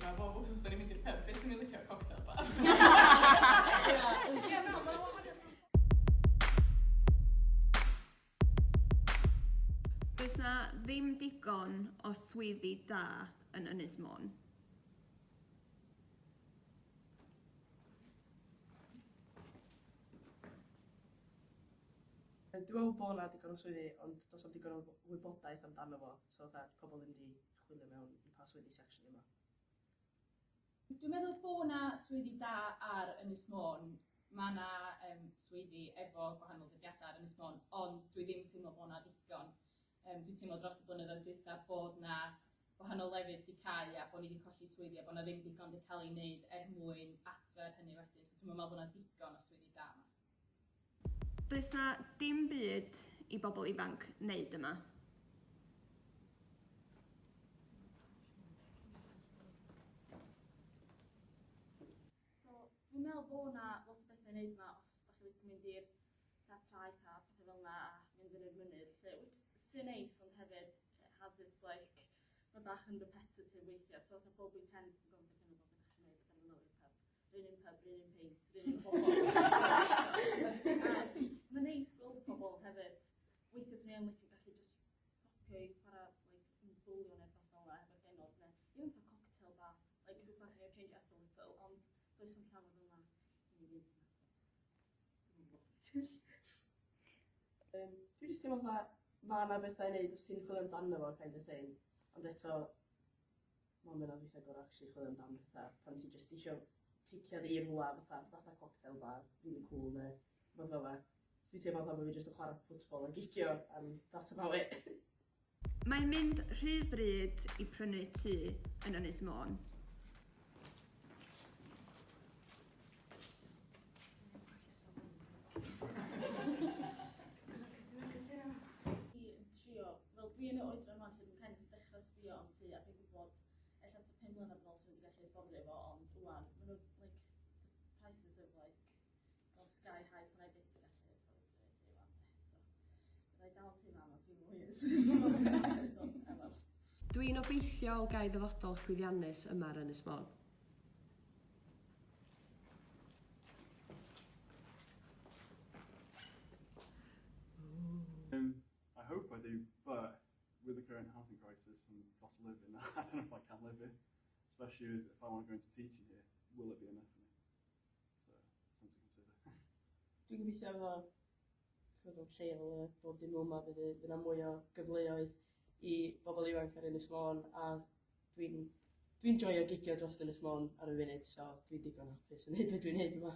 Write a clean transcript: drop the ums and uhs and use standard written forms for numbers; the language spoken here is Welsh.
yma, bob wsos da ni'n mynd i'r pub, beth sy'n ni'n licio cocktail bar? Does na ddim digon o swyddi da yn Ynys Môn. Dwi'n meddwl bod yna digon o swyddi, ond does na'm digon o wybodaeth amdano fo, so fatha pobl yn di chwilio mewn i pa swyddi sy'n actually yma. Dwi'n meddwl bod yna swyddi da ar Ynys Môn. Mae yna swyddi efo gwahanol ddyddiadau ar Ynys Môn, ond dwi ddim teimlo bod yna digon. Dwi'n teimlo dros y blynyddoedd dwytha bod yna gwahanol lefydd wedi cau a bod ni wedi colli swyddi a bod yna ddim digon wedi cael ei wneud mwyn adfer hynny wedyn. So dwi'n meddwl bod yna digon o swyddi da yma. Does na dim byd i bobl ifanc wneud yma. So dwi'n meddwl bod yna lot o bethau i wneud yma os da chi wedi mynd i'r traeth a pethau fel yna a mynd yn yr mynydd, which sy'n neis, ond hefyd has its like, mae bach yn repetitive weithiau, so fatha bob weekend yn gofyn gen i bod beth eich wneud, a gan i'n pub. Ryn un pub, ryn un peint, ryn un bobl. Mae'n neis gweld y pobl hefyd. Weithiau sy'n ei licio gallu just popio i chwarae bwlio neu beth fel yna efo'r genod, neu even for cocktail bar, like rhywbeth neu change it up a little, ond does am llawer fel yna i ni fynd yna. Dwi'n just teimlo fatha, mae yna bethau i wneud os ti'n chwilio amdano fo kind of thing, ond eto, mae'n mynd o weithiau gorau actually chwilio amdano pethau pan ti just isio piciad i rhywle fatha cocktail bar, really cool neu rhywbeth fel yna. So dwi'n teimlo fatha bod fi just yn chwarae ffwtbol yn gigio, and that's about it. Mae'n mynd rhy bryd i prynu tŷ yn Ynys Môn. Dwi yn y oedran yma lle dwi'n kind of dechrau sbio am tŷ a dwi'n gwybod ella ta 5 mlynedd yn ôl sy'n wedi gallu fforddio fo, ond rwan, maen nhw, like, the prices of, like, well, sky high, so na i byth yn gallu fforddio tŷ rwan, so byddai dal tŷ mam a few more years. Dwi'n obeithio gai ddyfodol llwyddiannus yma ar Ynys Môn. I hope I do, but with the current housing crisis and cost of living, I don't know if I can live here, especially if I want to go into teaching here. Will it be enough for me? So it's something to consider. Dwi'n gobeithio efo lleol bob dim yma fydd yna mwy o gyfleoedd i bobl ifanc ar Ynys Môn, a dwi'n joio gigio dros Ynys Môn ar y funud, so dwi'n digon hapus yn neud beth dwi'n neud yma.